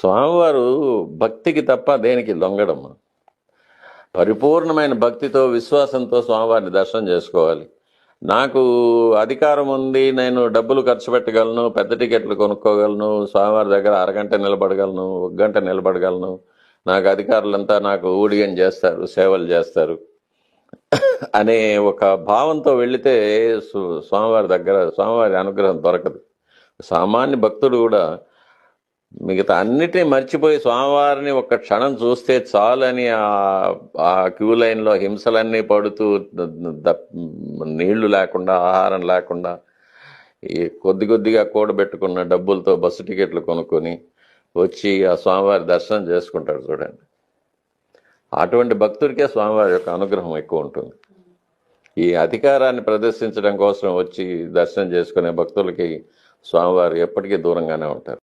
స్వామివారు భక్తికి తప్ప దేనికి లొంగడం. పరిపూర్ణమైన భక్తితో విశ్వాసంతో స్వామివారిని దర్శనం చేసుకోవాలి. నాకు అధికారం ఉంది, నేను డబ్బులు ఖర్చు పెట్టగలను, పెద్ద టికెట్లు కొనుక్కోగలను, స్వామివారి దగ్గర అరగంట నిలబడగలను, ఒక గంట నిలబడగలను, నాకు అధికారులంతా నాకు ఊడిగం చేస్తారు, సేవలు చేస్తారు అనే ఒక భావంతో వెళితే స్వామివారి దగ్గర స్వామివారి అనుగ్రహం దొరకదు. సామాన్య భక్తుడు కూడా మిగతా అన్నిటినీ మర్చిపోయి స్వామివారిని ఒక్క క్షణం చూస్తే చాలు అని ఆ క్యూ లైన్లో హింసలన్నీ పడుతూ నీళ్లు లేకుండా, ఆహారం లేకుండా, ఈ కొద్దిగా కూడబెట్టుకున్న డబ్బులతో బస్సు టికెట్లు కొనుక్కొని వచ్చి ఆ స్వామివారి దర్శనం చేసుకుంటాడు చూడండి. అటువంటి భక్తుడికే స్వామివారి యొక్క అనుగ్రహం ఎక్కువ ఉంటుంది. ఈ అధికారాన్ని ప్రదర్శించడం కోసం వచ్చి దర్శనం చేసుకునే భక్తులకి స్వామివారు ఎప్పటికీ దూరంగానే ఉంటారు.